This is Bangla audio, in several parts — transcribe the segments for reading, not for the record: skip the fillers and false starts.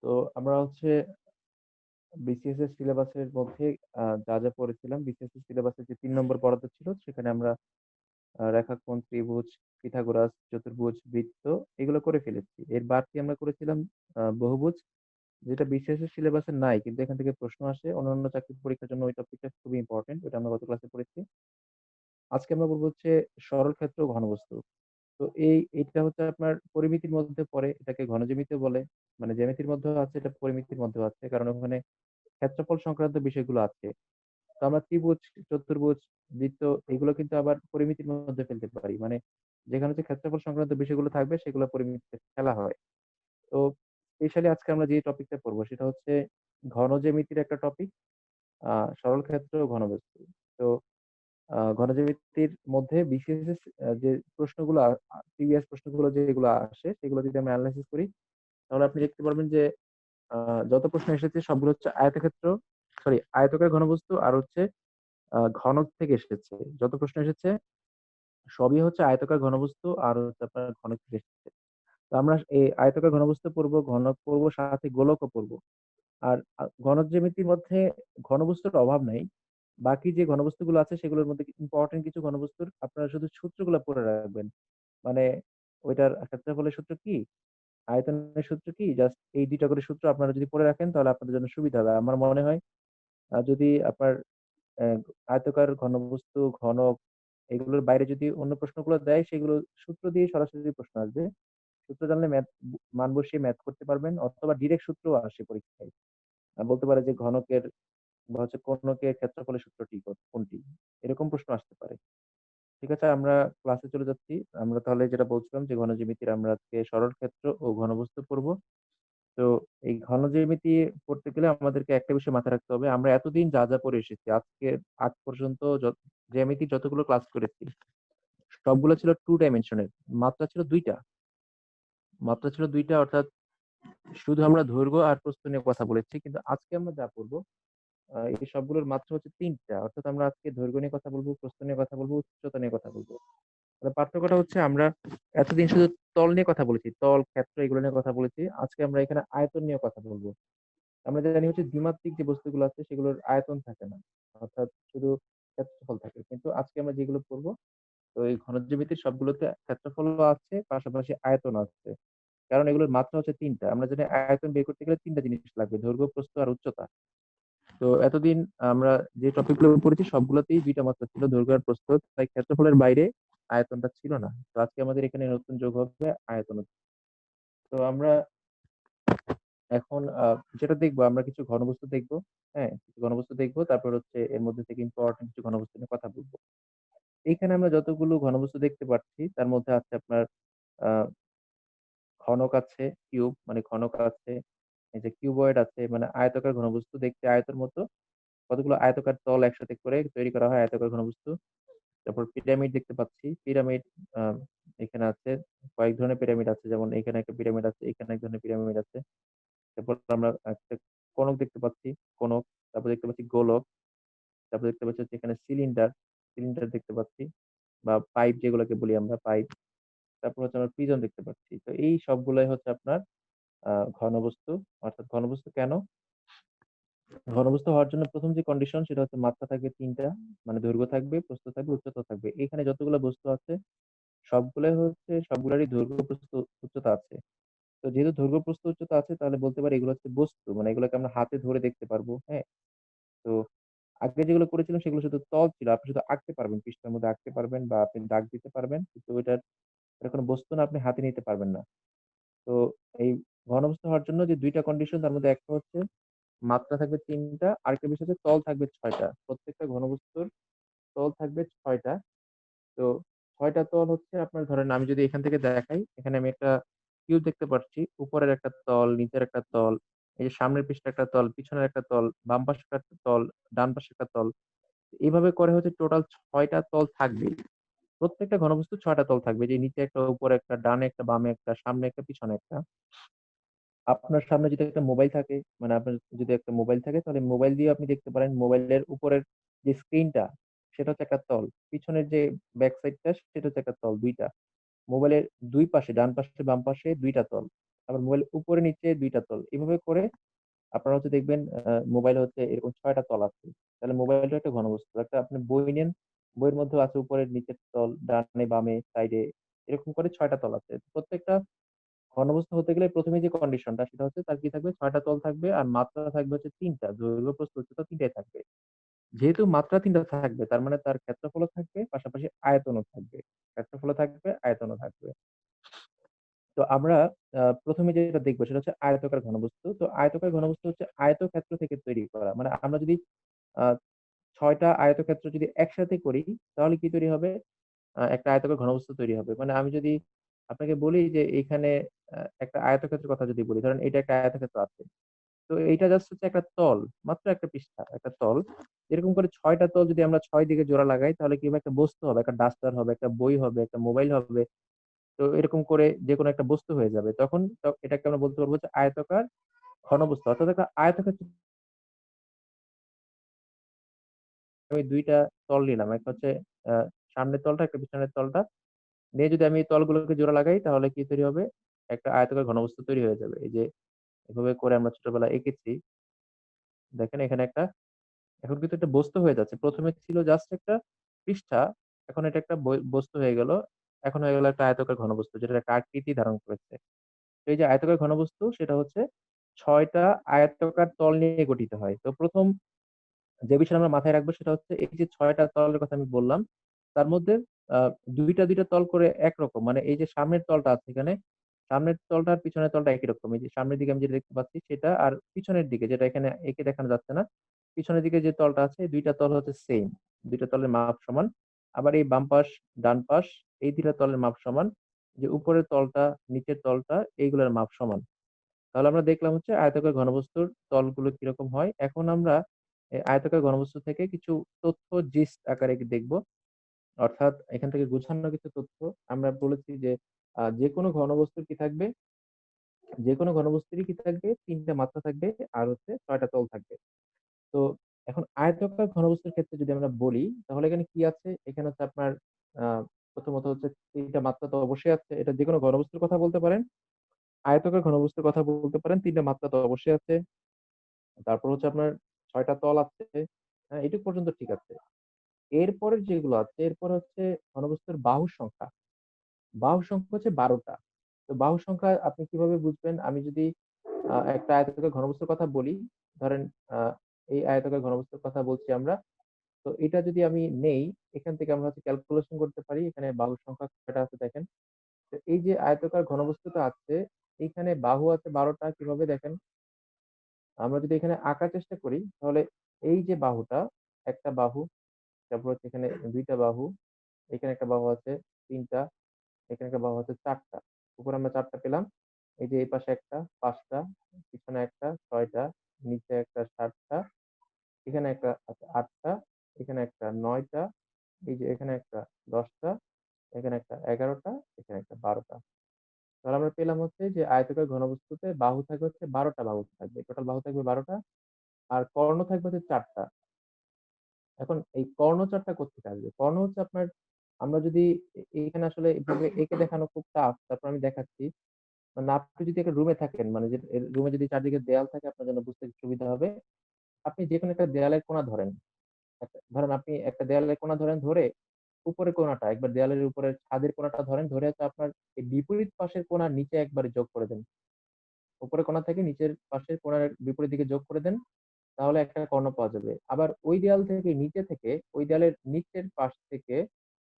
তো আমরা হচ্ছে বিসিএস এর সিলেবাসের মধ্যে যা পড়েছিলাম, বিসিএস এর সিলেবাসে যে ৩ নম্বর পড়াতে ছিল সেখানে আমরা রেখাংশ, ত্রিভুজ, পিথাগোরাস, চতুর্ভুজ, বৃত্ত এগুলো করে ফেলেছি। এর বাড়তি আমরা করেছিলাম বহুভুজ, যেটা বিসিএস এর সিলেবাসে নাই কিন্তু এখান থেকে প্রশ্ন আসে অন্যান্য চাকরির পরীক্ষার জন্য। ওই টপিকটা খুবই ইম্পর্টেন্ট, ওটা আমরা গত ক্লাসে পড়েছি। আজকে আমরা বলবো হচ্ছে সরল ক্ষেত্র ও ঘনবস্তু। তো এইটা হচ্ছে আপনার পরিমিতির মধ্যে পড়ে, এটাকে ঘনজ্যামিতি বলে। মানে জ্যামিতির মধ্যেও আছে, এটা পরিমিতির মধ্যেও আছে, কারণ ওখানে ক্ষেত্রফল সংক্রান্ত বিষয়গুলো আছে। তো আমরা ত্রিভুজ, চতুর্ভুজ, বৃত্ত এগুলো কিন্তু আবার পরিমিতির মধ্যে ফেলতে পারি। মানে যেখানে হচ্ছে ক্ষেত্রফল সংক্রান্ত বিষয়গুলো থাকবে সেগুলো পরিমিতিতে ফেলা হয়। তো স্পেশালি আজকে আমরা যে টপিকটা পড়বো সেটা হচ্ছে ঘনজ্যামিতির একটা টপিক, সরল ক্ষেত্র ও ঘনবস্তু। তো ঘনজ্যামিতির মধ্যে বিসিএস যে প্রশ্নগুলো প্রিভিয়াস প্রশ্নগুলো যেগুলো আসে সেগুলো যদি আমরা অ্যানালাইসিস করি তাহলে আপনি দেখতে পারবেন যে যত প্রশ্ন এসেছে সবগুলো হচ্ছে আয়তক্ষেত্র, সরি আয়তকার ঘনবস্তু আর হচ্ছে ঘনক থেকে এসেছে। যত প্রশ্ন এসেছে সবই হচ্ছে আয়তকার ঘনবস্তু আর হচ্ছে আপনার ঘনক থেকে এসেছে। তো আমরা এই আয়তকার ঘনবস্তু পড়বো, ঘনক পড়বো, সাথে গোলকও পড়বো। আর ঘনক জ্যামিতির মধ্যে ঘনবস্তুর অভাব নাই। বাকি যে ঘনবস্তুগুলো আছে সেগুলোর মধ্যে ইম্পর্টেন্ট কিছু ঘনবস্তুর আপনারা শুধু সূত্রগুলো পড়ে রাখবেন। মানে ওইটার ক্ষেত্রফলের সূত্র কি, আয়তনের সূত্র কি, জাস্ট এই ২টা করে সূত্র আপনারা যদি পড়ে রাখেন তাহলে আপনাদের জন্য সুবিধা হবে। আমার মনে হয় যদি আপনার অ্যা আয়তকার ঘনবস্তু, ঘনক এগুলোর বাইরে যদি অন্য প্রশ্নগুলো দেয় সেগুলো সূত্র দিয়ে সরাসরি প্রশ্ন আসবে। সূত্র জানলে মান বসিয়ে ম্যাথ করতে পারবেন, অথবা ডিরেক্ট সূত্রও আসে পরীক্ষায়। বলতে পারে যে ঘনকের বা হচ্ছে কোনকের ক্ষেত্রফলের সূত্রটি কোনটি? এরকম প্রশ্ন আসতে পারে। ঠিক আছে, আমরা ক্লাসে চলে যাচ্ছি। আমরা তাহলে যেটা বলছিলাম যে ঘনজ্যামিতির আমরা আজকে সরল ক্ষেত্র ও ঘনবস্তু পড়বো। তো এই ঘনজ্যামিতি পড়তে গেলে আমাদেরকে একটা বিষয় মাথায় রাখতে হবে। আমরা এতদিন যা পড়ে এসেছি, আজকে আজ পর্যন্ত জ্যামিতি যতগুলো ক্লাস করেছি সবগুলো ছিল 2 ডাইমেনশনের। মাত্রা ছিল ২ টা। মাত্রা ছিল ২ টা, অর্থাৎ শুধু আমরা দৈর্ঘ্য আর প্রস্থ নিয়ে কথা বলেছি। কিন্তু আজকে আমরা যা পড়বো এই সবগুলোর মাত্রা হচ্ছে ৩ টা। অর্থাৎ আমরা আজকে দৈর্ঘ্য নিয়ে কথা বলবো, প্রস্থ নিয়ে কথা বলবো, উচ্চতা নিয়ে কথা বলবো। পার্থক্যটা হচ্ছে আমরা এতদিন শুধু তল নিয়ে কথা বলেছি, তল, ক্ষেত্র এগুলো নিয়ে কথা বলেছি। আজকে আমরা এখানে আয়তন নিয়ে কথা বলবো। আমরা জানি হচ্ছে দ্বিমাত্রিক যে বস্তুগুলো আছে সেগুলোর আয়তন থাকে না, অর্থাৎ শুধু ক্ষেত্রফল থাকে। কিন্তু আজকে আমরা যেগুলো পড়বো, তো এই ঘনজ্যামিতির সবগুলোতে ক্ষেত্রফলও আছে, পাশাপাশি আয়তন আছে। কারণ এগুলোর মাত্রা হচ্ছে ৩ টা। আমরা জানি আয়তন বের করতে গেলে ৩ টা জিনিস লাগবে, দৈর্ঘ্য, প্রস্থ আর উচ্চতা। তো এতদিন আমরা যে টপিক গুলো পড়েছি সবগুলোতেই ২ টা মাত্রা ছিল, দৈর্ঘ্য আর প্রস্থ। তাই ক্ষেত্রফলের বাইরে আয়তনটা ছিল না। তো আজকে আমাদের এখানে নতুন যোগ হবে আয়তন। তো আমরা এখন যেটা দেখবো, আমরা কিছু ঘনবস্তু দেখবো। হ্যাঁ, কিছু ঘনবস্তু দেখবো, তারপর হচ্ছে এর মধ্যে থেকে ইম্পর্টেন্ট কিছু ঘনবস্তু নিয়ে কথা বলবো। এইখানে আমরা যতগুলো ঘনবস্তু দেখতে পাচ্ছি তার মধ্যে আছে আপনার আহ ঘনক আছে, কিউব মানে ঘনক আছে, এই যে কিউবয়েড আছে মানে আয়তাকার ঘনবস্তু, দেখতে আয়তের মতো কতগুলো আয়তাকার তল একসাথে করে তৈরি করা হয় আয়তাকার ঘনবস্তু। তারপর পিরামিড দেখতে পাচ্ছি, পিরামিড আহ এখানে আছে, কয়েক ধরনের পিরামিড আছে, যেমন এখানে একটা পিরামিড আছে, এখানে এক ধরনের পিরামিড আছে। তারপর আমরা একটা কনক দেখতে পাচ্ছি, কনক। তারপর দেখতে পাচ্ছি গোলক। তারপর দেখতে পাচ্ছি হচ্ছে এখানে সিলিন্ডার, সিলিন্ডার দেখতে পাচ্ছি, বা পাইপ যেগুলোকে বলি আমরা, পাইপ। তারপর হচ্ছে আমরা প্রিজম দেখতে পাচ্ছি। তো এই সবগুলাই হচ্ছে আপনার ঘনবস্তু। অর্থাৎ ঘনবস্তু কেন? ঘনবস্তু হওয়ার জন্য প্রথম যে কন্ডিশন সেটা হচ্ছে মাত্রা থাকবে ৩ টা। মানে দৈর্ঘ্য থাকবে, প্রস্থ থাকবে, উচ্চতা থাকবে। এখানে যতগুলো বস্তু আছে সবগুলারই দৈর্ঘ্য, প্রস্থ, উচ্চতা আছে। তো যেহেতু দৈর্ঘ্য, প্রস্থ, উচ্চতা আছে তাহলে বলতে পারি এগুলো হচ্ছে বস্তু, মানে এগুলোকে আমরা হাতে ধরে দেখতে পারবো। হ্যাঁ, তো আগে যেগুলো করেছিলাম সেগুলো শুধু তল ছিল, আপনি শুধু আঁকতে পারবেন, পৃষ্ঠার মধ্যে আঁকতে পারবেন বা আপনি দাগ দিতে পারবেন, কিন্তু এটা কোনো বস্তু না, আপনি হাতে নিতে পারবেন না। তো এই ঘনবস্তু হওয়ার জন্য যে ২ টা কন্ডিশন, তার মধ্যে একটা হচ্ছে মাত্রা থাকবে ৩ টা, আরেকটা বিষয় হচ্ছে তল থাকবে ৬ টা। প্রত্যেকটা ঘনবস্তুর তল থাকবে ৬ টা। তো ৬ টা তল হচ্ছে আপনার, ধরেন আমি যদি এখান থেকে দেখাই, এখানে আমি একটা কিউব দেখতে পাচ্ছি, উপরের একটা তল, নিচের একটা তল, এই যে সামনের পৃষ্ঠে একটা তল, পিছনের একটা তল, বাম পাশে একটা তল, ডান পাশে একটা তল। এভাবে করে হচ্ছে টোটাল ৬ টা তল থাকবেই। প্রত্যেকটা ঘনবস্তুর ৬ টা তল থাকবে। যে নিচে একটা, উপরে একটা, ডানে একটা, বামে একটা, সামনে একটা, পিছনে একটা। আপনার সামনে যদি একটা মোবাইল থাকে, মানে আপনার যদি একটা মোবাইল থাকে তাহলে মোবাইল দিয়ে আপনি দেখতে পারেন, মোবাইলের উপরের যে স্ক্রিনটা সেটা হচ্ছে একটা তল, পিছনের যে ব্যাক সাইডটা সেটা হচ্ছে একটা তল, ২ টা। মোবাইলের ২ পাশে, ডান পাশে বাম পাশে ২ টা তল। আবার মোবাইলের উপরে নিচে ২ টা তল। এভাবে করে আপনারা হচ্ছে দেখবেন মোবাইলে হচ্ছে এরকম ৬ টা তল আছে। তাহলে মোবাইলটা একটা ঘনবস্তু। একটা আপনি বই নেন, বইয়ের মধ্যেও আছে উপরের নিচের তল, ডানে বামে সাইডে এরকম করে ৬ টা তল আছে। প্রত্যেকটা ঘনবস্তু হতে গেলে ১ম এ যে কন্ডিশনটা সেটা হচ্ছে তার কি থাকবে ৬ টা তল থাকবে আর মাত্রা থাকবে হচ্ছে ৩ টা। দৈর্ঘ্য, প্রস্থ, উচ্চতা ৩ টাই থাকবে। যেহেতু মাত্রা ৩ টা থাকবে তার মানে তার ক্ষেত্রফলও থাকবে, পাশাপাশি আয়তনও থাকবে। ক্ষেত্রফলও থাকবে, আয়তনও থাকবে। তো আমরা ১ম এ যেটা দেখব সেটা হচ্ছে আয়তাকার ঘনবস্তু। তো আয়তাকার ঘনবস্তু হচ্ছে আয়তক্ষেত্র থেকে তৈরি করা। মানে আমরা যদি আ ৬ টা আয়তক্ষেত্র যদি একসাথে করি তাহলে কি তৈরি হবে? একটা আয়তাকার ঘনবস্তু তৈরি হবে। মানে আমি যদি আপনাকে বলি যে এইখানে একটা আয়তক্ষেত্রের কথা যদি বলি, ধরেন এটা একটা আয়তক্ষেত্র আছে। তো এইটা জাস্ট হচ্ছে একটা তল, মাত্র একটা পৃষ্ঠা, একটা তল। এরকম করে ৬ টা তল যদি আমরা ৬ দিকে জোড়া লাগাই তাহলে কি হবে? একটা বস্তু হবে, একটা ডাস্টার হবে, একটা বই হবে, একটা মোবাইল হবে। তো এরকম করে যেকোনো একটা বস্তু হয়ে যাবে। তখন এটাকে আমরা বলতে পারবো যে আয়তাকার ঘনবস্তু। অর্থাৎ একটা আয়তক্ষেত্র আমি ২ টা তল নিলাম। একটা হচ্ছে আ সামনের তলটা, একটা পিছনের তলটা। নিয়ে যদি আমি এই তলগুলোকে জোড়া লাগাই তাহলে কি তৈরি হবে? একটা আয়তাকার ঘনবস্তু তৈরি হয়ে যাবে। এই যে এভাবে করে আমরা ছোটবেলায় এঁকেছি। দেখেন এখানে একটা এখন কিন্তু একটা বস্তু হয়ে যাচ্ছে। ১ম এ ছিল জাস্ট একটা পৃষ্ঠা। এখন এটা একটা বস্তু হয়ে গেল। এখন হয়ে গেল একটা আয়তাকার ঘনবস্তু যেটার একটা আকৃতি ধারণ করেছে। তো এই যে আয়তাকার ঘনবস্তু সেটা হচ্ছে ৬ টা আয়তাকার তল নিয়ে গঠিত হয়। তো ১ম যে বিষয়টা আমরা মাথায় রাখবো সেটা হচ্ছে এই যে ৬ টা তলের কথা আমি বললাম, তার মধ্যে আ ২ টা তল করে একরকম। মানে এই যে সামনের তলটা আছে এখানে, সামনের তলটা আর পিছনের তলটা একই রকম। এই যে সামনের দিকে আমি যেটা দেখতে পাচ্ছি সেটা আর পিছনের দিকে যেটা এখানে এঁকে দেখানো যাচ্ছে না। পিছনের দিকে যে তলটা আছে ২ টা তল হচ্ছে সেইম। ২ টা তলের মাপ সমান। আবার এই বাম পাশ, ডান পাশ এই ২ টা তলের মাপ সমান। যে উপরের তলটা, নিচের তলটা এইগুলোর মাপ সমান। তাহলে আমরা দেখলাম হচ্ছে আয়তাকার ঘনবস্তুর তলগুলো কিরকম হয়। এখন আমরা আয়তাকার ঘনবস্তু থেকে কিছু তথ্য জিস্ট আকারে দেখব। অর্থাৎ এখান থেকে গুছানো কিছু তথ্য। আমরা বলেছি যে যেকোনো ঘনবস্তুর কি থাকবে? যেকোনো ঘনবস্তুরই কি থাকবে? ৩ টা মাত্রা থাকবে আর হচ্ছে ৬ টা তল থাকবে। তো এখন আয়তাকার ঘনবস্তুর ক্ষেত্রে যদি আমরা বলি তাহলে এখানে কি আছে? এখানে হচ্ছে আপনার আ প্রথমত হচ্ছে ৩ টা মাত্রা তো অবশ্যই আছে। এটা যেকোনো ঘনবস্তুর কথা বলতে পারেন। আয়তাকার ঘনবস্তুর কথা বলতে পারেন। ৩ টা মাত্রা তো অবশ্যই আছে। তারপর হচ্ছে আপনার ৬ টা তল আছে। হ্যাঁ, এটুক পর্যন্ত ঠিক আছে। এরপরের যেগুলো আছে, এরপর হচ্ছে ঘনবস্তুর বাহুর সংখ্যা। বাহুর সংখ্যা হচ্ছে ১২ টা। তো বাহুর সংখ্যা আপনি কিভাবে বুঝবেন? আমি যদি একটা আয়তাকার ঘনবস্তুর কথা বলি, ধরেন আ এই আয়তাকার ঘনবস্তুর কথা বলছি আমরা। তো এটা যদি আমি নেই, এখান থেকে আমরা হচ্ছে ক্যালকুলেশন করতে পারি। এখানে বাহুর সংখ্যা কয়টা আছে দেখেন। তো এই যে আয়তাকার ঘনবস্তুটা আছে, এইখানে বাহু আছে ১২ টা কিভাবে দেখেন? আমরা যদি এখানে আঁকার চেষ্টা করি তাহলে এই যে বাহুটা, একটা বাহু, তারপর হচ্ছে এখানে ২ টা বাহু, এখানে একটা বাহু আছে ৩ টা, এখানে একটা বাহু আছে ৪ টা। উপরে আমরা ৪ টা পেলাম। এই যে এই পাশে একটা ৫ টা, পিছনে একটা ৬ টা, নিচে একটা ৭ টা, এখানে একটা আছে ৮ টা, এখানে একটা ৯ টা, এই যে এখানে একটা ১০ টা, এখানে একটা ১১ টা, এখানে একটা ১২ টা। তাহলে আমরা পেলাম হচ্ছে যে আয়তাকার ঘনবস্তুতে বাহু থাকবে হচ্ছে ১২ টা বাহু থাকবে। টোটাল বাহু থাকবে ১২ টা। আর কর্ণ থাকবে হচ্ছে ৪ টা। এখন এই কর্ণ ৪ টা কোত্থেকে আসবে? কর্ণ হচ্ছে আপনার আমরা যদি এইখানে আসলে এভাবে এঁকে দেখানো খুব টাফ। তারপর আমি দেখাচ্ছি। মানে আপনি যদি একটা রুমে থাকেন মানে যে রুমে যদি চারদিকে দেয়াল থাকে আপনার জন্য বুঝতে সুবিধা হবে। আপনি যেকোনো একটা দেয়ালের কোণা ধরেন। ধরেন আপনি একটা দেয়ালের কোণা ধরেন, ধরে উপরের কোণাটা একবার দেয়ালের উপরের ছাদের কোণাটা ধরেন, ধরে হচ্ছে আপনার এই বিপরীত পাশের কোণার নিচে একবারে যোগ করে দেন। উপরের কোণা থেকে নিচের পাশের কোণার বিপরীত দিকে যোগ করে দেন। তাহলে একটা কর্ণ পাওয়া যাবে। আবার ওই দেয়াল থেকে নিচে থেকে ওই দেয়ালের নিচের পাশ থেকে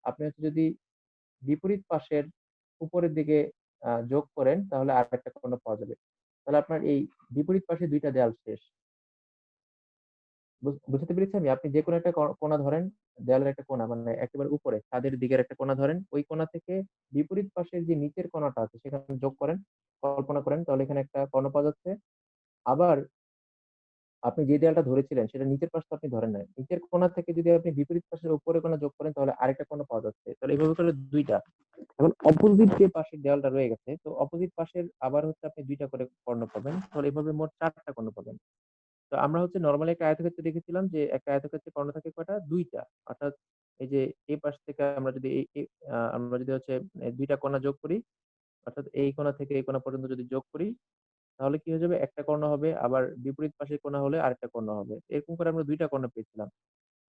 আপনি হচ্ছে যদি বিপরীত পাশের উপরের দিকে যোগ করেন তাহলে আরেকটা কর্ণ পাওয়া যাবে। তাহলে আপনার এই বিপরীত পাশে ২ টা দেয়াল শেষ। বুঝাতে পেরেছি আমি? আপনি যেকোনো একটা কোণা ধরেন, দেয়ালের একটা কোণা মানে একেবারে উপরে ছাদের দিকের একটা কোণা ধরেন। ওই কোণা থেকে বিপরীত পাশের যে নিচের কোণাটা আছে সেখানে যোগ করেন, কল্পনা করেন তাহলে এখানে একটা কর্ণ পাওয়া যাচ্ছে। আবার আপনি যে দেয়ালটা ধরেছিলেন সেটা নিচের পাশটা আপনি ধরেন নাই। নিচের কোণা থেকে যদি আপনি বিপরীত পাশের উপরের কোণা যোগ করেন তাহলে আরেকটা কোণ পাওয়া যাচ্ছে। তাহলে এভাবে করে ২ টা। এখন অপোজিট যে পাশের দেয়ালটা রয়ে গেছে, তো অপোজিট পাশের আবার হচ্ছে আপনি ২ টা করে কর্ণ পাবেন। তাহলে এভাবে মোট ৪ টা কর্ণ পাবেন। তো আমরা হচ্ছে নরমালি একটা আয়তক্ষেত্রে দেখেছিলাম যে একটা আয়তক্ষেত্রে কর্ণ থাকে কয়টা? ২ টা। অর্থাৎ এই যে এই পাশ থেকে আমরা যদি এই আমরা যদি হচ্ছে ২ টা কণা যোগ করি অর্থাৎ এই কোণা থেকে এই কোণা পর্যন্ত যদি যোগ করি, তাহলে কি হয়ে যাবে? একটা কর্ণ হবে, আবার বিপরীত পাশের কোণা হলে আরেকটা কর্ণ হবে। এরকম করে আমরা ২ টা কর্ণ পেয়েছিলাম।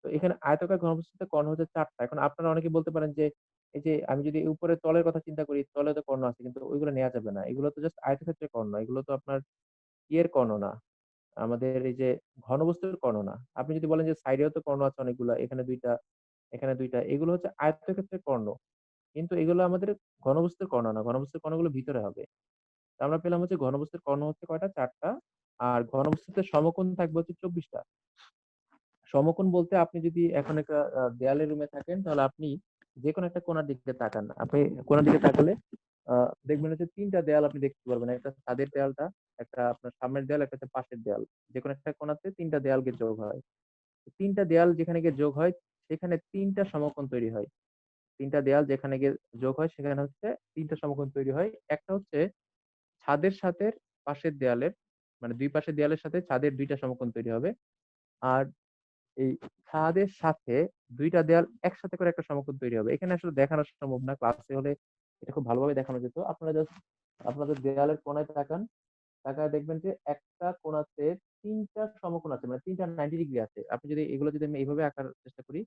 তো এখানে আয়তাকার ঘনবস্তুতে কর্ণ হচ্ছে ৪ টা। এখন আপনারা অনেকে বলতে পারেন যে, এই যে আমি যদি উপরে তলের কথা চিন্তা করি, তলে তো কর্ণ আছে কিন্তু ওইগুলো নেয়া যাবে না। এগুলো তো জাস্ট আয়তক্ষেত্রের কর্ণ। এগুলো তো আপনার ইয়ের কর্ণ না। আমাদের এই যে ঘনবস্তুর কর্ণ না। আপনি যদি বলেন যে সাইডেও তো কর্ণ আছে অনেকগুলা, এখানে ২ টা, এখানে ২ টা। এগুলো হচ্ছে আয়তক্ষেত্রের কর্ণ। কিন্তু এগুলো আমাদের ঘনবস্তুর কর্ণ না। ঘনবস্তুর কর্ণগুলো ভিতরে হবে। তো আমরা পেলাম হচ্ছে ঘনবস্তুর কর্ণ হচ্ছে কয়টা? ৪ টা। আর ঘনবস্তুতে সমকোণ থাকবে হচ্ছে ২৪ টা। সমকোণ বলতে আপনি যদি এখন একটা দেয়ালের রুমে থাকেন, তাহলে আপনি যেকোনো একটা কোণার দিকে তাকান। আপনি কোণার দিকে তাকালে দেখবেন হচ্ছে ৩ টা দেয়াল আপনি দেখতে পারবেন। একটা ছাদের দেয়ালটা, একটা আপনার সামনের দেয়াল, একটা হচ্ছে পাশের দেয়াল। যেকোনো একটা কোণাতে ৩ টা দেয়াল গিয়ে যোগ হয়। ৩ টা দেয়াল যেখানে গিয়ে যোগ হয়, সেখানে ৩ টা সমকোণ তৈরি হয়। ৩ টা দেয়াল যেখানে গিয়ে যোগ হয়, সেখানে হচ্ছে ৩ টা সমকোণ তৈরি হয়। একটা হচ্ছে ছাদের সাথে পাশের দেয়ালের, মানে ২ পাশের দেয়ালের সাথে ছাদের ২ টা সমকোণ তৈরি হবে। আর এই ছাদের সাথে ২ টা দেয়াল একসাথে করে একটা সমকোণ তৈরি হবে। এখানে আসলে দেখানো সম্ভব না। ক্লাসে হলে এটা খুব ভালোভাবে দেখানো যেত। আপনারা জাস্ট আপনাদের দেয়ালের কোণায় তাকান। তাকায় দেখবেন যে একটা কোণাতে ৩ টা সমকোণ আছে। মানে ৩ টা 90 ডিগ্রি আছে। আপনি যদি এগুলো যদি আমি এইভাবে আঁকার চেষ্টা করি,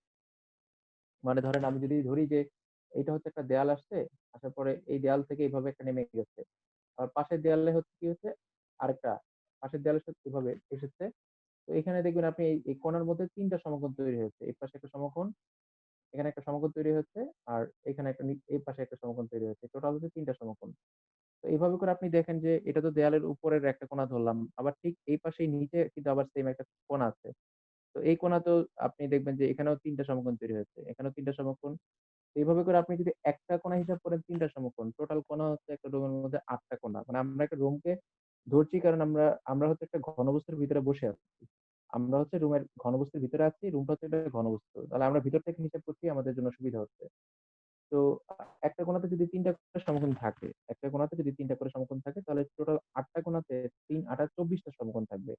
মানে ধরেন আমি যদি ধরি যে এইটা হচ্ছে একটা দেয়াল আসছে, আসার পরে এই দেয়াল থেকে এইভাবে একটা নেমে গেছে। আর পাশের দেয়ালে হচ্ছে কি হচ্ছে আরেকটা, পাশের দেয়ালের সাথে এভাবে এসেছে। তো এখানে দেখবেন আপনি এই কোণার মধ্যে ৩ টা সমকোণ তৈরি হয়েছে। এই পাশে একটা সমকোণ, এখানে একটা সমকোণ তৈরি হচ্ছে, আর এখানে একটা এই পাশে একটা সমকোণ তৈরি হচ্ছে। টোটাল হচ্ছে ৩ টা সমকোণ। তো এইভাবে করে আপনি দেখেন যে এটা তো দেয়ালের উপরের একটা কোণা ধরলাম। আবার ঠিক এই পাশেই নিচে কিন্তু আবার সেম একটা কোণা আছে। তো এই কোণাতেও আপনি দেখবেন যে এখানেও ৩ টা সমকোণ তৈরি হয়েছে। এখানেও ৩ টা সমকোণ। তো এইভাবে করে আপনি যদি একটা কোণা হিসাব করেন ৩ টা সমকোণ। টোটাল কোণা হচ্ছে একটা রুমের মধ্যে ৮ টা কোণা। মানে আমরা একটা রুমকে ধরছি কারণ আমরা আমরা হচ্ছে একটা ঘনবস্তুর ভিতরে বসে আছি। আমরা হচ্ছে রুমের ঘনবস্তুর ভিতরে আছি। রুমটা হচ্ছে একটা ঘনবস্তু। তাহলে আমরা ভিতর থেকে হিসাব করছি, আমাদের জন্য সুবিধা হচ্ছে। তো একটা কোণাতে যদি ৩ টা করে সমকোণ থাকে, একটা কোণাতে যদি ৩ টা করে সমকোণ থাকে, তাহলে টোটাল ৮ টা কোণাতে ৩ ৮ টা ২৪ টা সমকোণ থাকবে।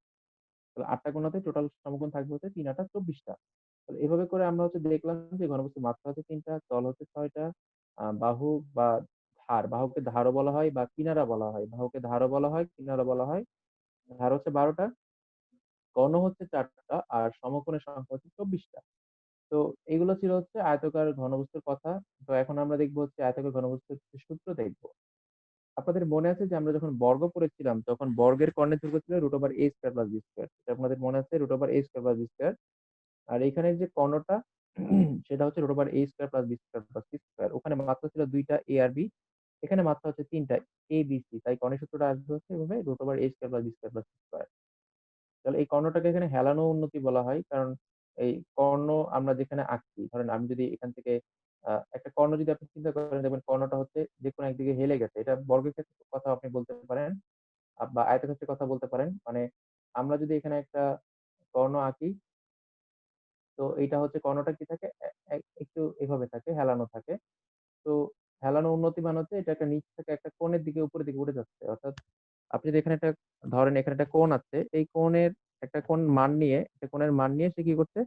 তাহলে ৮ টা কোণাতে টোটাল সমকোণ থাকবে হচ্ছে ৩ ৮ টা ২৪ টা। তাহলে এভাবে করে আমরা হচ্ছে দেখলাম যে ঘনবস্তুর মাত্রা হচ্ছে ৩ টা, তল হচ্ছে ৬ টা, বাহু বা ধার, বাহুকে ধারও বলা হয় বা কিনারা বলা হয়। বাহুকে ধারও বলা হয়, কিনারা বলা হয়। ধার হচ্ছে ১২ টা, কর্ণ হচ্ছে ৪ টা, আর সমকোণের সংখ্যা হচ্ছে ২৪ টা। তো এগুলো ছিল হচ্ছে আয়তাকার ঘনবস্তুর কথা। তো এখন আমরা দেখব হচ্ছে আয়তাকার ঘনবস্তুর কিছু সূত্র দেখব। আপনাদের মনে আছে যে আমরা যখন বর্গ পড়েছিলাম, তখন বর্গের কর্ণের দৈর্ঘ্য ছিল √a² + b²। এটা আপনাদের মনে আছে, √a² + b²। আর এখানের যে কর্ণটা সেটা হচ্ছে √a² + b² + c²। ওখানে মাত্রা ছিল ২ টা a আর b। এখানে মাত্রা হচ্ছে ৩ টা a b c। তাই কর্ণের সূত্রটা আসবে হচ্ছে এভাবে √a²+b²+c²। তাহলে এই কর্ণটাকে এখানে হেলানো উন্নতি বলা হয়। কারণ এই কর্ণ আমরা যেখানে আঁকছি, ধরেন আমি যদি এখান থেকে একটা কর্ণ যদি আপনি চিন্তা করেন, দেখবেন কর্ণটা হচ্ছে যেকোনো একদিকে হেলে গেছে। এটা বর্গের ক্ষেত্রে কথা আপনি বলতে পারেন, বা আয়তক্ষেত্রের কথা বলতে পারেন। মানে আমরা যদি এখানে একটা কর্ণ আঁকি, তো এইটা হচ্ছে কর্ণটা কি থাকে? একটু এভাবে থাকে, হেলানো থাকে। তো হেলানো উন্নতি মানে হচ্ছে এটা একটা নিচ থেকে একটা কোণের দিকে উপরের দিকে উঠে যাচ্ছে। অর্থাৎ আপনি যদি এখানে একটা ধরেন, এখানে একটা কোণ আছে। এই কোণের একটা কোণের মান নিয়ে সে কি করছে?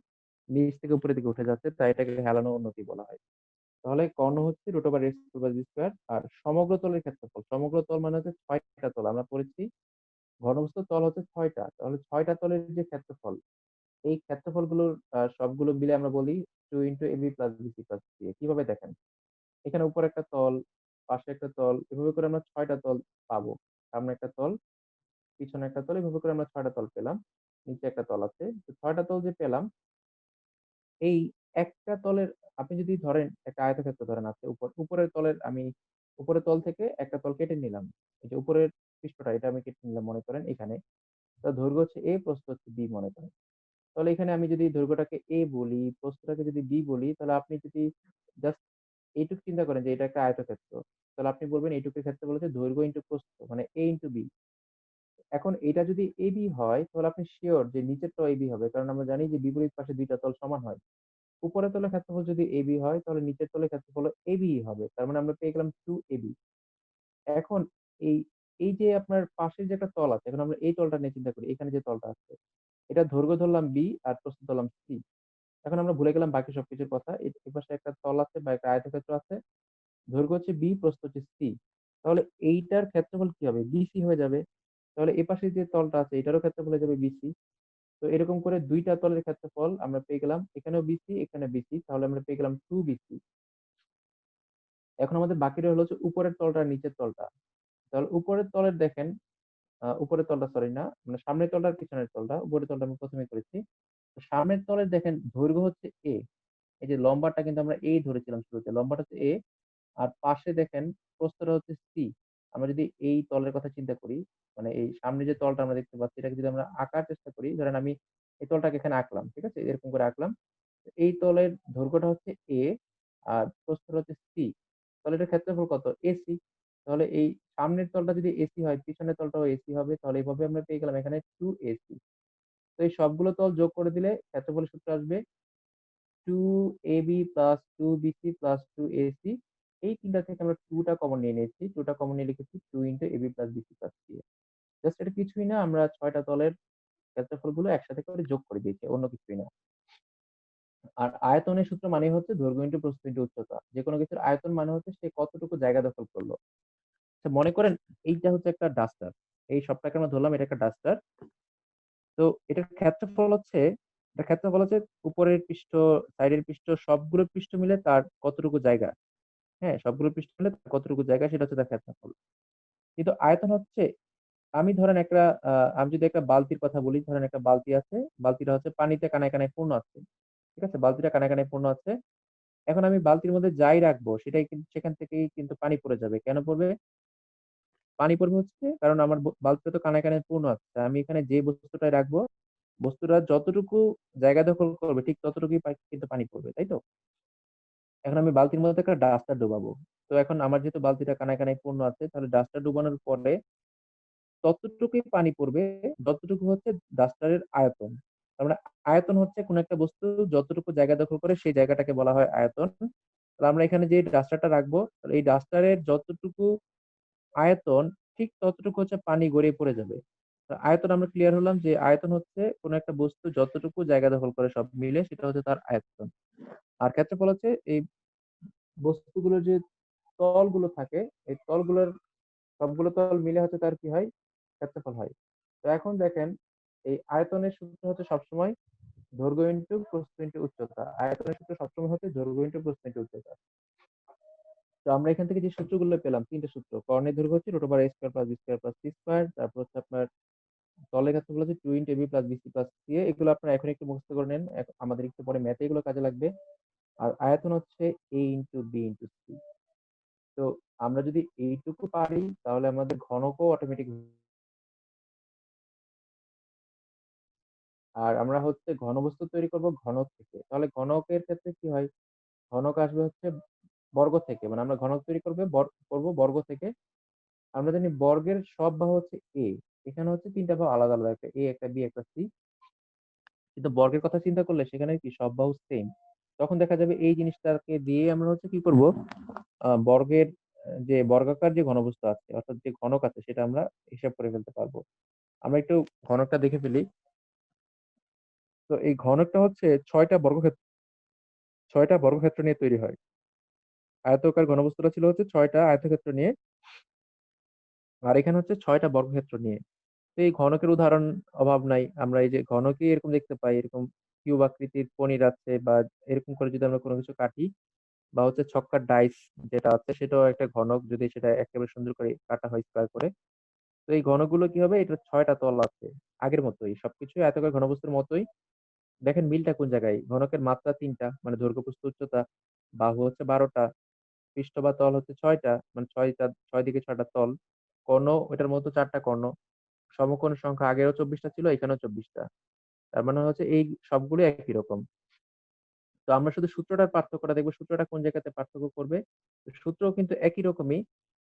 নিচ থেকে উপরের দিকে উঠে যাচ্ছে। তাই এটাকে হেলানো উন্নতি বলা হয়। তাহলে কর্ণ হচ্ছে √a²+b²। আর সমগ্র তলের ক্ষেত্রফল। সমগ্র তল মানে হচ্ছে ৬ টা তল। আমরা পড়েছি ঘনবস্তুর তল হচ্ছে ৬ টা। তাহলে ৬ টা তলের যে ক্ষেত্রফল, এই ক্ষেত্রফলগুলোর সবগুলো মিলে আমরা বলি 2 ab + bc + ca। কিভাবে দেখেন? এখানে উপরে একটা তল, পাশে একটা তল, এভাবে করে আমরা ৬ টা তল পাবো। সামনে একটা তল, পিছনে একটা তল, এভাবে করে আমরা ৬ টা তল পেলাম। নিচে একটা তল আছে। তো ৬ টা তল যে পেলাম, এই একটা তলের, আপনি যদি ধরেন একটা আয়তক্ষেত্র ধরেন আছে, উপরের তলের আমি উপরের তল থেকে একটা তল কেটে নিলাম। এই যে উপরের পৃষ্ঠটা এটা আমি কেটে নিলাম মনে করেন এখানে। তো দৈর্ঘ্য হচ্ছে a, প্রস্থ হচ্ছে b মনে করেন। তাহলে এখানে আমি যদি দৈর্ঘ্যটাকে a বলি, প্রস্থটাকে যদি b বলি, তাহলে আপনি যদি জাস্ট এইটুকু চিন্তা করেন যে এটা একটা আয়তক্ষেত্র। তাহলে আপনি বলবেন এইটুকুর ক্ষেত্রে বলেছে দৈর্ঘ্য ইনটু প্রস্থ, মানে a ইনটু b। এখন এটা যদি ab হয়, তাহলে আপনি সিওর যে নিচেরটাও ab হবে। কারণ আমরা জানি যে বিপরীত পাশে ২ টা তল সমান হয়। উপরের তলের ক্ষেত্রফল যদি ab হয়, তাহলে নিচের তলের ক্ষেত্রফলও ab ই হবে। তার মানে আমরা পেয়ে গেলাম 2ab। এখন এই এই যে আপনার পাশের যে একটা তল আছে, এখন আমরা এই তলটা নিয়ে চিন্তা করি। এখানে যে তলটা আছে, এটার দৈর্ঘ্য ধরলাম b আর প্রস্থ ধরলাম c। এখন আমরা ভুলে গেলাম বাকি সবকিছুর কথা। এপাশে একটা তল আছে বা একটা আয়তক্ষেত্র আছে। দৈর্ঘ্য হচ্ছে b, প্রস্থ হচ্ছে c। তাহলে এইটার ক্ষেত্রফল কি হবে? বিসি হয়ে যাবে। তাহলে এপাশে যে তলটা আছে এটারও ক্ষেত্রফল হয়ে যাবে বিসি। তো এরকম করে ২ টা তলের ক্ষেত্রফল আমরা পেয়ে গেলাম। এখানেও বিসি, এখানে বিসি। তাহলে আমরা পেয়ে গেলাম 2BC। এখন আমাদের বাকি রইল হচ্ছে উপরের তলটা আর নিচের তলটা। তাহলে উপরের তলের দেখেন, উপরের তলটা সরি না, মানে সামনের তলটা আর পিছনের তলটা। উপরের তলটা আমি ১ম এ করেছি। তো সামনের তলের দেখেন দৈর্ঘ্য হচ্ছে A। এই যে লম্বাটা কিন্তু আমরা A ধরেছিলাম শুরুতে। লম্বাটা হচ্ছে A। আর পাশে দেখেন প্রস্থটা হচ্ছে C। আমরা যদি এই তলের কথা চিন্তা করি, মানে এই সামনে যে তলটা আমরা দেখতে পাচ্ছি এটাকে যদি আমরা আঁকার চেষ্টা করি, ধরেন আমি এই তলটাকে এখানে আঁকলাম। ঠিক আছে? এরকম করে আঁকলাম। এই তলের দৈর্ঘ্যটা হচ্ছে A আর প্রস্থটা হচ্ছে C। তাহলে এটার ক্ষেত্রফল কত? AC। তাহলে এই সামনের তলটা যদি AC হয়, পিছনের তলটাও AC হবে। তাহলে এভাবে আমরা পেয়ে গেলাম এখানে 2AC। তো এই সবগুলো তল যোগ করে দিলে ক্ষেত্রফলের সূত্র আসবে 2AB plus 2BC plus 2AC। এই ৩ টা থেকে আমরা 2 টা কমন নিয়ে নিয়েছি। 2 টা কমন নিয়ে লিখেছি 2 into AB plus BC plus C। Just এটা কিছুই না, আমরা ৬ টা তলের ক্ষেত্রফলগুলো একসাথে করে যোগ করে দিয়েছি। অন্য কিছুই না। আর আয়তনের সূত্র মানে হচ্ছে দৈর্ঘ্য ইনটু প্রস্থ ইনটু উচ্চতা। যেকোনো কিছুর আয়তন মানে হচ্ছে সে কতটুকু জায়গা দখল করলো। আচ্ছা মনে করেন এইটা হচ্ছে একটা ডাস্টার। এই সবটাকে আমরা ধরলাম এটা একটা ডাস্টার। তো এটার ক্ষেত্রফল হচ্ছে উপরের পৃষ্ঠ, সাইডের পৃষ্ঠ সবগুলো পৃষ্ঠ মিলে তার কতটুকু জায়গা। হ্যাঁ, সবগুলো পৃষ্ঠ মিলে তার কতটুকু জায়গা সেটা হচ্ছে তার ক্ষেত্রফল। কিন্তু আয়তন হচ্ছে, আমি ধরেন একটা আমি যদি একটা বালতির কথা বলি, ধরেন একটা বালতি আছে। বালতিটা হচ্ছে পানিতে কানায় কানায় পূর্ণ আছে। ঠিক আছে? বালতিটা কানায় কানায় পূর্ণ আছে। এখন আমি বালতির মধ্যে যাই রাখবো সেটাই কিন্তু সেখান থেকেই কিন্তু পানি পড়ে যাবে। কেন পড়বে? পানি পড়বে হচ্ছে কারণ আমার বাল্বটা তো কানায় কানায় পূর্ণ আছে। আমি এখানে যে বস্তুটাই রাখবো, বস্তুটা যতটুকু জায়গা দখল করবে ঠিক ততটুকুই কিন্তু পানি পড়বে, তাই তো? এখন আমি বালতির মধ্যে একটা ডাস্টার ডুবাবো। তো এখন আমার যেহেতু বালতিটা কানায় কানায় পূর্ণ আছে, তাহলে ডাস্টার ডুবানোর পরে ততটুকুই পানি পড়বে যতটুকু হচ্ছে ডাস্টারের আয়তন। তার মানে আয়তন হচ্ছে কোন একটা বস্তু যতটুকু জায়গা দখল করে সেই জায়গাটাকে বলা হয় আয়তন। তাহলে আমরা এখানে যে ডাস্টারটা রাখবো, তাহলে এই ডাস্টারের যতটুকু আয়তন ঠিক ততটুকু হচ্ছে পানি গড়িয়ে পড়ে যাবে। তো আয়তন আমরা ক্লিয়ার হলাম যে আয়তন হচ্ছে কোন একটা বস্তু যতটুকু জায়গা দখল করে সব মিলে সেটা হচ্ছে তার আয়তন। আর ক্ষেত্রফল হচ্ছে এই বস্তুগুলোর যে তলগুলো থাকে, এই তলগুলোর সবগুলো তল মিলে হচ্ছে তার কি হয়? ক্ষেত্রফল হয়। তো এখন দেখেন এই আয়তনের সূত্র হচ্ছে সবসময় দৈর্ঘ্য ইনটু প্রস্থ ইনটু উচ্চতা। আয়তনের সূত্র সবসময় হচ্ছে দৈর্ঘ্য ইনটু প্রস্থ ইনটু উচ্চতা। তো আমরা এখান থেকে যে সূত্রগুলো পেলাম ৩ টে সূত্র। কর্ণের দৈর্ঘ্য হচ্ছে √a² plus b² plus c²। তারপর হচ্ছে আপনার তলের ক্ষেত্রফল হচ্ছে 2 into ab plus bc plus ca। এগুলো আপনারা এখন একটু মুখস্থ করে নেন। আমাদের একটু পরে ম্যাথে এগুলো কাজে লাগবে। আর আয়তন হচ্ছে a into b into c। তো আমরা যদি এইটুকু পারি তাহলে আমাদের ঘনকও অটোমেটিক। আর আমরা হচ্ছে ঘনবস্তু তৈরি করব ঘনক থেকে। তাহলে ঘনকের ক্ষেত্রে কি হয়? ঘনক আসবে হচ্ছে বর্গ থেকে। মানে আমরা ঘনক তৈরি করব বর্গ থেকে। আমরা জানি বর্গের সব বাহু হচ্ছে a। এখানে হচ্ছে ৩ টা বাহু আলাদা, আলাদা। একটা a, একটা b, একটা c। কিন্তু বর্গের কথা চিন্তা করলে সেখানে কি সব বাহু সেম। তখন দেখা যাবে এই জিনিসটাকে দিয়ে আমরা হচ্ছে কি করব? বর্গের যে বর্গাকার যে ঘনবস্তু আছে অর্থাৎ যে ঘনক আছে সেটা আমরা হিসাব করে ফেলতে পারবো। আমরা একটু ঘনকটা দেখে ফেলি। তো এই ঘনকটা হচ্ছে ৬ টা বর্গক্ষেত্র নিয়ে তৈরি হয়। আয়তকার ঘনবস্তুটা ছিল হচ্ছে ৬ টা আয়তক্ষেত্র নিয়ে। আর এখানে হচ্ছে ৬ টা বর্গক্ষেত্র নিয়ে। তো এই ঘনকের উদাহরণ অভাব নাই। আমরা এই যে ঘনকই এরকম দেখতে পাই, এরকম কিউব আকৃতির পনির আছে বা এরকম করে যদি আমরা কোনো কিছু কাটি, বা হচ্ছে ছক্কার ডাইস যেটা আছে সেটাও একটা ঘনক, যদি সেটা একেবারে সুন্দর করে কাটা হয় স্কয়ার করে। তো এই ঘনকগুলো কি হবে? এটার ৬ টা তল আছে। আগের মতোই সবকিছুই আয়তকার ঘনবস্তুর মতোই। দেখেন মিলটা কোন জায়গায়? ঘনকের মাত্রা ৩ টা, মানে দৈর্ঘ্য প্রস্থ উচ্চতা। বাহু হচ্ছে ১২ টা। পৃষ্ঠ বা তল হচ্ছে ৬ টা, মানে ৬ দিকে ৬ টা তল। কর্ণ ওইটার মতো ৪ টা কর্ণ। সমকোণ সংখ্যা আগেরও ২৪ টা ছিল, এখানেও ২৪ টা। তার মানে হচ্ছে এই সবগুলো একই রকম। তো আমরা শুধু সূত্রটার পার্থক্যটা দেখব, সূত্রটা কোন জায়গাতে পার্থক্য করবে। তো সূত্রও কিন্তু একই রকমই।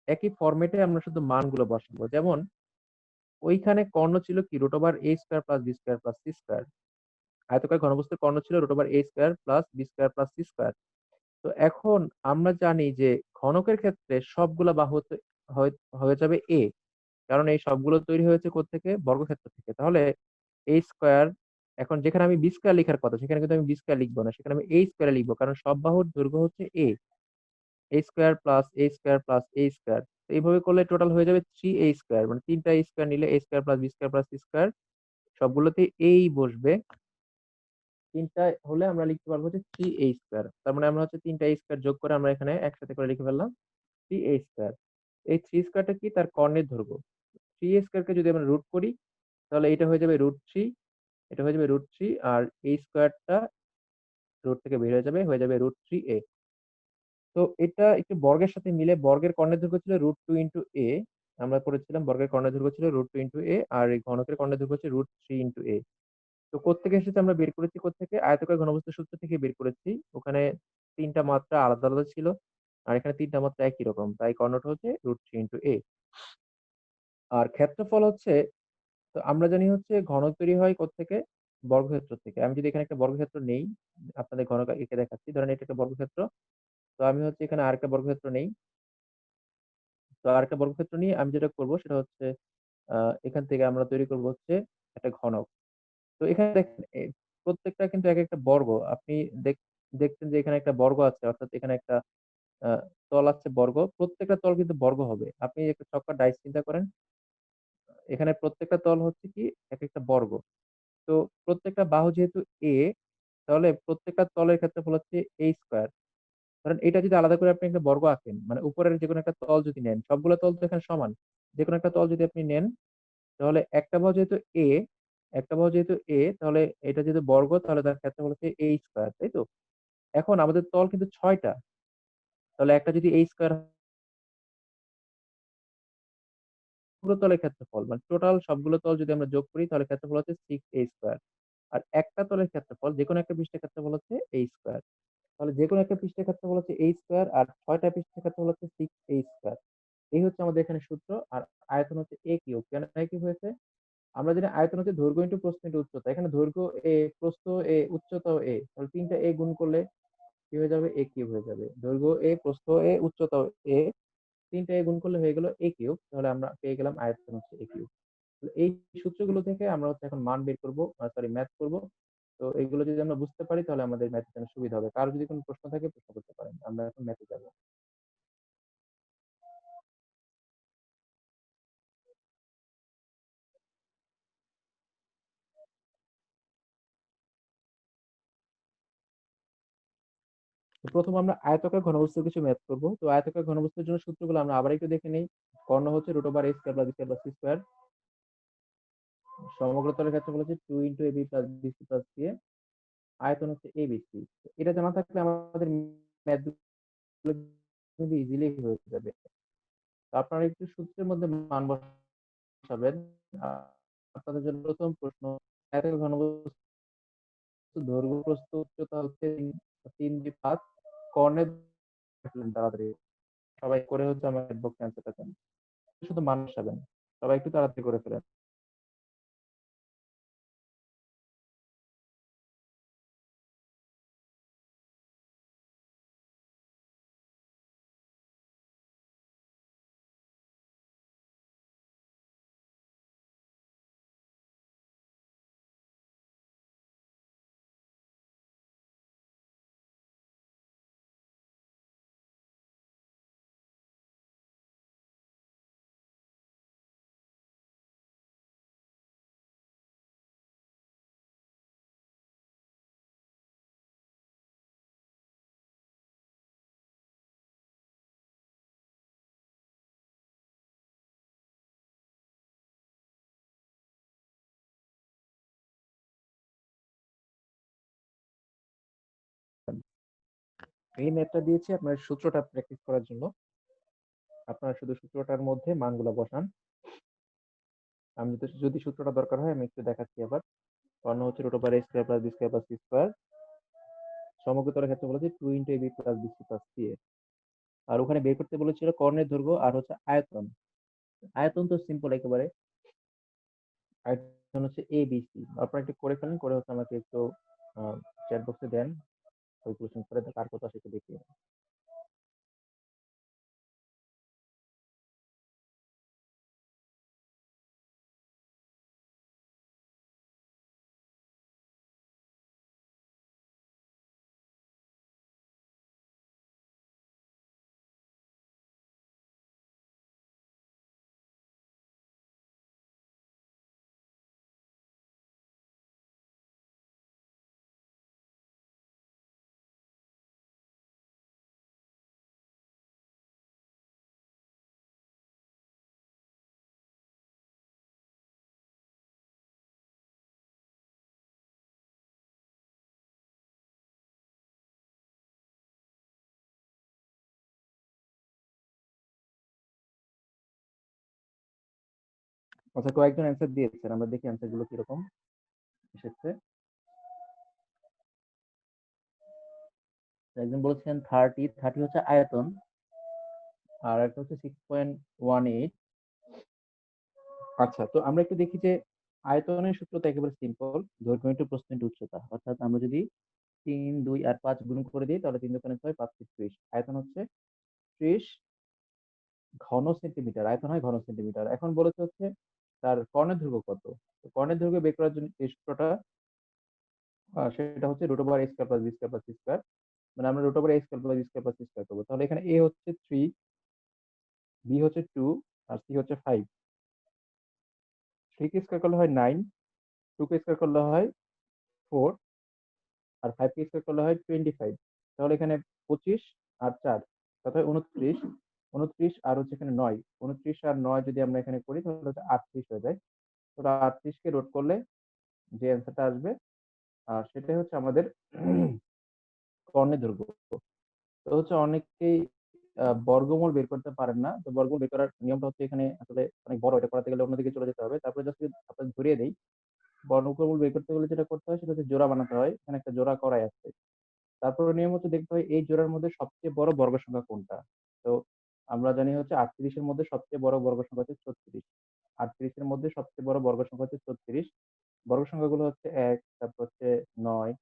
একই ফরম্যাটে আমরা শুধু মানগুলো বসাবো। যেমন ওইখানে কর্ণ ছিল কি √a² plus b² plus c²। আয়তকার ঘনবস্তুর কর্ণ ছিল √a² plus b² plus c²। তো এখন আমরা জানি যে ঘনকের ক্ষেত্রে সবগুলা বাহু হয়ে যাবে a। কারণ এই সবগুলো তৈরি হয়েছে কোত্থেকে? বর্গক্ষেত্র থেকে। তাহলে a স্কয়ার, এখন যেখানে আমি b² লেখার কথা সেখানে কিন্তু আমি b² লিখবো না। সেখানে আমি a² লিখবো। কারণ সব বাহুর দৈর্ঘ্য হচ্ছে a। a² plus a² plus a²। তো এইভাবে করলে টোটাল হয়ে যাবে 3a স্কয়ার, মানে 3টা a স্কয়ার নিলে a square plus b square plus c square সবগুলোতে এই বসবে। 3টা হলে আমরা লিখতে পারবো যে 3a স্কয়ার। তার মানে আমরা হচ্ছে 3টা a স্কয়ার যোগ করে আমরা এখানে একসাথে করে লিখে ফেললাম 3a স্কয়ার। এই 3 স্কয়ারটা কি? তার কর্ণের দৈর্ঘ্য। 3a স্কয়ারকে যদি আমরা রুট করি তাহলে এটা হয়ে যাবে √3, এটা হয়ে যাবে √3, আর এই স্কয়ারটা রুট থেকে বের হয়ে যাবে √3a। তো এটা একটু বর্গের সাথে মিলে বর্গের কর্ণের দৈর্ঘ্য ছিল √2 ইনটু a। আমরা করেছিলাম বর্গের কর্ণের দৈর্ঘ্য ছিল √2 ইনটু a, আর এই ঘনকের কর্ণের দৈর্ঘ্য হচ্ছে √3 ইনটু a। তো কোত্থেকে এসেছে আমরা বের করেছি কোত্থেকে? আয়তকার ঘনবস্তুর সূত্র থেকে বের করেছি। ওখানে 3টা মাত্রা আলাদা, আলাদা ছিল। আর এখানে 3টা মাত্রা একই রকম। তাই কর্ণটা হচ্ছে √3 ইনটু a। আর ক্ষেত্রফল হচ্ছে, তো আমরা জানি হচ্ছে ঘনক তৈরি হয় কোত্থেকে? বর্গক্ষেত্র থেকে। আমি যদি এখানে একটা বর্গক্ষেত্র নেই, আপনাদের ঘনক এঁকে দেখাচ্ছি। ধরেন এটা একটা বর্গক্ষেত্র। তো আমি হচ্ছে এখানে আরেকটা বর্গক্ষেত্র নেই। তো আরেকটা বর্গক্ষেত্র নিয়ে আমি যেটা করব সেটা হচ্ছে আ এখান থেকে আমরা তৈরি করব হচ্ছে একটা ঘনক। তো এখানে দেখেন প্রত্যেকটা কিন্তু একেকটা বর্গ। আপনি দেখ দেখছেন যে এখানে একটা বর্গ আছে। অর্থাৎ এখানে একটা আ তল আছে বর্গ। প্রত্যেকটা তল কিন্তু বর্গ হবে। আপনি একটা ছক্কার ডাইস চিন্তা করেন। এখানে প্রত্যেকটা তল হচ্ছে কি একেকটা বর্গ। তো প্রত্যেকটা বাহু যেহেতু a, তাহলে প্রত্যেকটা তলের ক্ষেত্রফল হচ্ছে a স্কয়ার। ধরেন এটা যদি আলাদা করে আপনি একটা বর্গ আঁকেন, মানে উপরের যেকোনো একটা তল যদি নেন, সবগুলো তল তো এখানে সমান। যেকোনো একটা তল যদি আপনি নেন, তাহলে একটা বাহু যেহেতু a, একটা বাহু যেহেতু a, তাহলে এটা যেহেতু বর্গ তাহলে তার ক্ষেত্রফল হচ্ছে a স্কয়ার, তাই তো? এখন আমাদের তল কিন্তু ৬ টা। তাহলে একটা যদি a স্কয়ার পুরো তলের ক্ষেত্রফল, মানে টোটাল সবগুলো তল যদি আমরা যোগ করি তাহলে ক্ষেত্রফল হচ্ছে 6a স্কয়ার। আর একটা তলের ক্ষেত্রফল, যেকোনো একটা পৃষ্ঠের ক্ষেত্রফল হচ্ছে a স্কয়ার। তাহলে যেকোনো একটা পৃষ্ঠের ক্ষেত্রফল হচ্ছে a স্কয়ার, আর ৬ টা পৃষ্ঠের ক্ষেত্রফল হচ্ছে 6a স্কয়ার। এই হচ্ছে আমাদের এখানে সূত্র। আর আয়তন হচ্ছে a কিউব। কেন a কিউব হয়েছে? আমরা জানি আয়তন হচ্ছে দৈর্ঘ্য ইনটু প্রস্থ ইনটু উচ্চতা। এখানে দৈর্ঘ্য a, প্রস্থ a, উচ্চতাও a। তাহলে ৩টা a গুণ করলে কি হয়ে যাবে? a কিউব হয়ে যাবে। দৈর্ঘ্য a, প্রস্থ a, উচ্চতাও a। ৩টা a গুণ করলে হয়ে গেল a কিউব। তাহলে আমরা পেয়ে গেলাম আয়তন হচ্ছে a কিউব। তো এই সূত্রগুলো থেকে আমরা হচ্ছে এখন মান বের করব, সরি ম্যাথ করব। তো এগুলো যদি আমরা বুঝতে পারি তাহলে আমাদের ম্যাথের জন্য সুবিধা হবে। কারো যদি কোনো প্রশ্ন থাকে প্রশ্ন করতে পারেন। আমরা এখন ম্যাথে যাব। তো ১ম আমরা আয়তাকার ঘনবস্তুর কিছু ম্যাথ করব। তো আয়তাকার ঘনবস্তুর জন্য সূত্রগুলো আমরা আবার একটু দেখে নেই। কর্ণ হচ্ছে √a square plus b square plus c square. সমগ্র তলের ক্ষেত্রফল হচ্ছে 2 ab plus bc plus ca। আয়তন হচ্ছে abc। তো এটা জানা থাকলে আমাদের ম্যাথ গুলো কিন্তু ইজিলি হয়ে যাবে। তো আপনারা একটু সূত্রের মধ্যে মান বসাবেন। আ আপনাদের জন্য ১ম প্রশ্ন, আয়তাকার ঘনবস্তুর দৈর্ঘ্য, প্রস্থ, উচ্চতা হচ্ছে ৩ দিয়ে ৫। কর্ণের তাড়াতাড়ি সবাই করে হচ্ছে আমার বক্স অ্যান্সারটা দেন। শুধু মান বসাবেন। সবাই একটু তাড়াতাড়ি করে ফেলেন। এই ম্যাথটা দিয়েছি আপনার সূত্রটা প্র্যাকটিস করার জন্য। আপনারা শুধু সূত্রটার মধ্যে মানগুলা বসান। আমি যদি সূত্রটা দরকার হয় আমি একটু দেখাচ্ছি আবার। কর্ণ হচ্ছে √a square plus b square plus c square. সমগ্র তলের ক্ষেত্রফল হচ্ছে 2 ab plus bc plus ca। আর ওখানে বের করতে বলেছিল কর্ণের দৈর্ঘ্য আর হচ্ছে আয়তন। আয়তন তো সিম্পল একেবারে। আয়তন হচ্ছে abc। আপনারা একটু করে ফেলেন, করে হচ্ছে আমাকে একটু আ চ্যাট বক্সে দেন। ক্যালকুলেশন করে কার কত আসে একটু দেখি। আচ্ছা, কয়েকজন অ্যান্সার দিয়েছেন, আমরা দেখি অ্যান্সার গুলো কিরকম এসেছে। একজন বলেছেন 30 হচ্ছে আয়তন, আর একটা হচ্ছে 6.18। আচ্ছা, তো আমরা একটু দেখি যে আয়তনের সূত্রটা একেবারে সিম্পল, দৈর্ঘ্য ইন্টু প্রস্থ ইন্টু উচ্চতা। অর্থাৎ আমরা যদি 3, 2 আর 5 গুণ করে দিই তাহলে 3 দোকানে 6, 5 × 30। আয়তন হচ্ছে 30 ঘন সেন্টিমিটার, আয়তন হয় ঘন সেন্টিমিটার। এখন বলেছে হচ্ছে তার কর্ণের দৈর্ঘ্য কত। তো কর্ণের দৈর্ঘ্য বের করার জন্য এই সূত্রটা, সেটা হচ্ছে √a² + b² + c²। মানে আমরা √a² + b² + c² করবো। তাহলে এখানে a হচ্ছে 3, b হচ্ছে 2 আর c হচ্ছে 5। 3 কে স্কয়ার করলে হয় 9, 2 কে স্কয়ার করলে হয় 4 আর 5 কে স্কয়ার করলে হয় 25। তাহলে এখানে 25 আর 4 কত হয় 29। 29 আর হচ্ছে এখানে 9, 29 আর 9 যদি আমরা এখানে করি তাহলে হচ্ছে 38 হয়ে যায়। তো 38 কে রোধ করলে যে অ্যান্সারটা আসবে সেটাই হচ্ছে আমাদের কর্ণের দৈর্ঘ্য। তো হচ্ছে অনেকেই বর্গমূল বের করতে পারেন না। তো বর্গমূল বের করার নিয়মটা হচ্ছে এখানে আসলে অনেক বড়, এটা করাতে গেলে অন্যদিকে চলে যেতে হবে। তারপরে জাস্ট আপনাকে ধরিয়ে দেই। বর্গমূল বের করতে গেলে যেটা করতে হয় সেটা হচ্ছে জোড়া বানাতে হয়। এখানে একটা জোড়া করাই আছে। তারপরে নিয়ম হচ্ছে দেখতে হয় এই জোড়ার মধ্যে সবচেয়ে বড় বর্গ সংখ্যা কোনটা। তো আমরা জানি হচ্ছে 38 এর মধ্যে সবচেয়ে বড় বর্গ সংখ্যা হচ্ছে 36। 38 এর মধ্যে সবচেয়ে বড় বর্গ সংখ্যা হচ্ছে 36। বর্গ সংখ্যাগুলো হচ্ছে 1, তারপর হচ্ছে 9,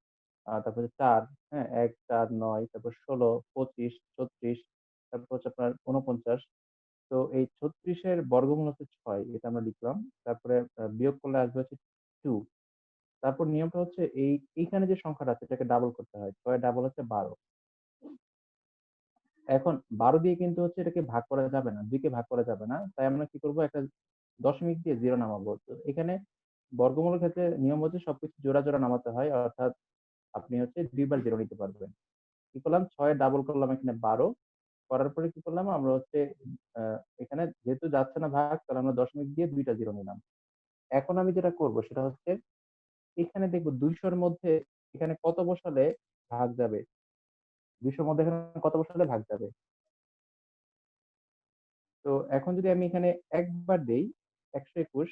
তারপর হচ্ছে 4, হ্যাঁ? 1, 4, 9, তারপর 16, 25, 36, তারপর হচ্ছে আপনার 49। তো এই 36 এর বর্গমূল হচ্ছে 6, এটা আমরা লিখলাম। তারপরে বিয়োগ করলে আসবে হচ্ছে 2। তারপর নিয়মটা হচ্ছে এইখানে যে সংখ্যাটা আছে এটাকে ডাবল করতে হয়। 6 এর ডাবল হচ্ছে 12। এখন 12 দিয়ে কিন্তু হচ্ছে এটাকে ভাগ করা যাবে না, 2 কে ভাগ করা যাবে না। তাই আমরা কি করব, একটা দশমিক দিয়ে 0 নামাবো। তো এখানে বর্গমূলের ক্ষেত্রে নিয়ম হচ্ছে সবকিছু জোড়া, জোড়া নামাতে হয়। অর্থাৎ আপনি হচ্ছে 2 বার 0 নিতে পারবেন। কি করলাম, 6 ডাবল করলাম এখানে 12, করার পরে কি করলাম আমরা হচ্ছে এখানে যেহেতু যাচ্ছে না ভাগ, তাহলে আমরা দশমিক দিয়ে 2টা 0 নিলাম। এখন আমি যেটা করব সেটা হচ্ছে এখানে দেখব 200 এর মধ্যে এখানে কত বসালে ভাগ যাবে। 200 এর মধ্যে এখানে কত বসালে ভাগ যাবে। তো এখন যদি আমি এখানে একবার দেই 121,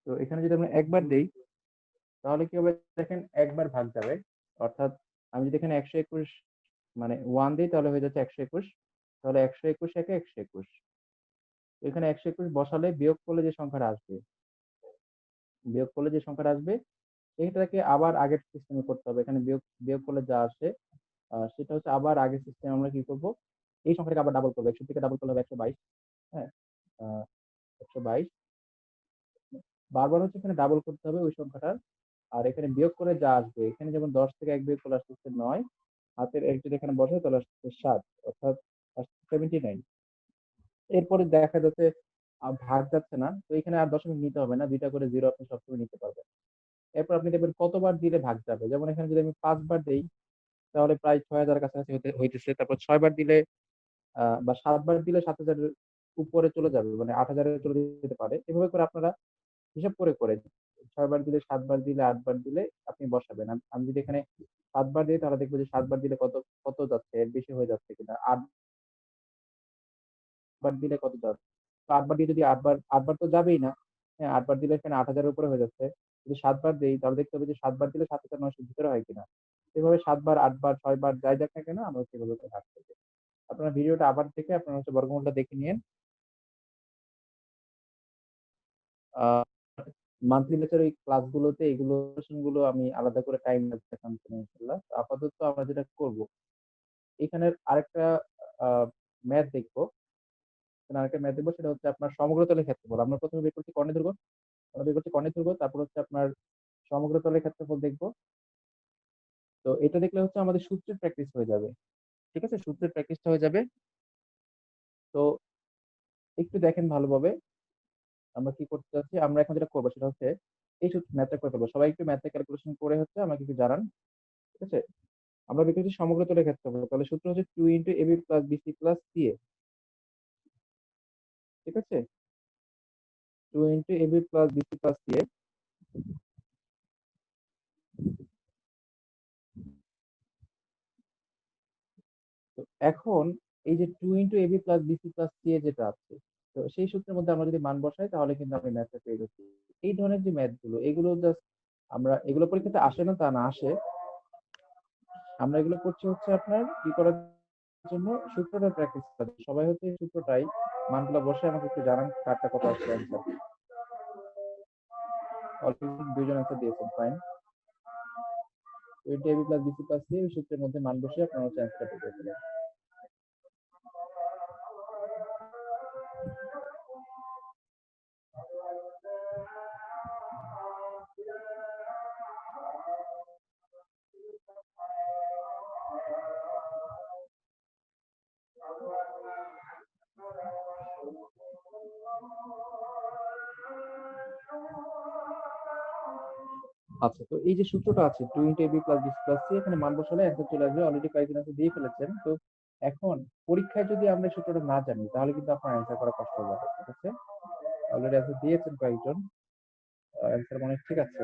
তো এখানে যদি আমরা একবার দেই তাহলে কি হবে দেখেন, একবার ভাগ যাবে। অর্থাৎ আমি যদি এখানে 121 মানে 1 দেই তাহলে হয়ে যাচ্ছে 121। তাহলে 121 একে 121। এখানে 121 বসালে বিয়োগ করলে যে সংখ্যাটা আসবে, বিয়োগ করলে যে সংখ্যাটা আসবে এটাকে আবার আগের সিস্টেমে করতে হবে। এখানে বিয়োগ বিয়োগ করলে যা আসে সেটা হচ্ছে আবার আগের সিস্টেমে আমরা কি করব, এই সংখ্যাটাকে আবার ডাবল করব। 61 কে ডাবল করলে হবে 122। হ্যাঁ? আ 122 বারবার হচ্ছে এখানে ডাবল করতে হবে ওই সংখ্যাটার। আর এখানে বিয়োগ করে যা আসবে, এখানে যেমন 10 থেকে 1 বিয়োগ করলে আসতেছে 9, হাতের 1 যদি এখানে বসাই তাহলে আসতেছে 7, অর্থাৎ আসছে 79। এরপরে দেখা যাচ্ছে ভাগ যাচ্ছে না। তো এখানে আর দশমিক নিতে হবে না। 2 টা করে 0 আপনি সবসময় নিতে পারবেন। এরপর আপনি দেখবেন কতবার দিলে ভাগ যাবে। যেমন এখানে যদি আমি 5 বার দেই তাহলে প্রায় ৬,০০০ কাছাকাছি হইতেছে। তারপর ৬ বার দিলে বা ৭ বার দিলে ৭,০০০ এর উপরে চলে যাবে। মানে ৮,০০০ এ চলে যেতে পারে। এভাবে করে আপনারা হিসাব করে ৬ বার দিলে, ৭ বার দিলে, ৮ বার দিলে আপনি বসাবেন। আমি যদি এখানে ৭ বার দেই তাহলে দেখব যে ৭ বার দিলে কত যাচ্ছে, এর বেশি হয়ে যাচ্ছে কিনা। ৮ বার দিলে কত যাচ্ছে। তো ৮ বার দিয়ে যদি ৮ বার তো যাবেই না। হ্যাঁ, ৮ বার দিলে এখানে ৮,০০০ এর উপরে হয়ে যাচ্ছে। যদি ৭ বার দেই তাহলে দেখতে হবে যে ৭ বার দিলে ৭,৯০০ এর ভিতরে হয় কিনা। এভাবে ৭ বার, ৮ বার, 6 বার যাই যাক না কেন আমরা হচ্ছে এভাবে করে ভাগ করব। আপনারা ভিডিওটা আবার দেখে আপনারা হচ্ছে বর্গমূলটা দেখে নিয়েন। আ মান্থলি ব্যাচের ওই ক্লাসগুলোতে এগুলো গুলো আমি আলাদা করে টাইম দেখান ইনশাআল্লাহ। তো আপাতত আমরা যেটা করব, এখানের আরেকটা আ ম্যাথ দেখব। এখানে আরেকটা ম্যাথ দেখব সেটা হচ্ছে আপনার সমগ্রতলের ক্ষেত্রফল। আমরা ১ম এ বের করছি কর্ণের দৈর্ঘ্য। আমরা বের করছি কর্ণের দৈর্ঘ্য, তারপর হচ্ছে আপনার সমগ্রতলের ক্ষেত্রফল দেখব। তো এটা দেখলে হচ্ছে আমাদের সূত্রের প্র্যাকটিস হয়ে যাবে। ঠিক আছে? সূত্রের প্র্যাকটিসটা হয়ে যাবে। তো একটু দেখেন ভালোভাবে আমরা কি করতে যাচ্ছি। আমরা এখন যেটা করব সেটা হচ্ছে এই ম্যাথটা করে ফেলবো। সবাই একটু ম্যাথটা ক্যালকুলেশন করে হচ্ছে আমাকে একটু জানান। ঠিক আছে? আমরা বের করেছি সমগ্রতলের ক্ষেত্রফল। তাহলে সূত্র হচ্ছে 2 AB + BC + CA। ঠিক আছে? 2 AB + BC + CA। তো এখন এই যে 2 into A B plus B C plus C A যেটা আছে, তো সেই সূত্রের মধ্যে আমরা যদি মান বসাই তাহলে কিন্তু আমি ম্যাথটা পেয়ে যাচ্ছি। এই ধরনের যে ম্যাথ গুলো এগুলো জাস্ট আমরা এগুলো পরীক্ষাতে আসে না তা না, আসে। আমরা এগুলো করছি হচ্ছে আপনার কি করার জন্য, সূত্রটা প্র্যাকটিস করার জন্য। সবাই হচ্ছে এই সূত্রটাই মানগুলো বসে আমাকে একটু জানান কারটা কত আসছে অ্যান্সার। অলরেডি দুইজন অ্যান্সার দিয়েছেন, fine. 20 A B plus B C plus C, ওই সূত্রের মধ্যে মান বসে আপনারা হচ্ছে অ্যান্সারটা পেয়ে যাবেন। আচ্ছা, তো এই যে সূত্রটা আছে 2 into A B plus B C plus C, এখানে মান বসালে অ্যান্সার চলে আসবে। অলরেডি কয়েকজন আছে দিয়ে ফেলেছেন। তো এখন পরীক্ষায় যদি আমরা এই সূত্রটা না জানি তাহলে কিন্তু আপনার অ্যান্সার করা কষ্ট হয়ে যাবে, ঠিক আছে? অলরেডি অ্যান্সার দিয়েছেন কয়েকজন, অ্যান্সার মনে হয় ঠিক আছে।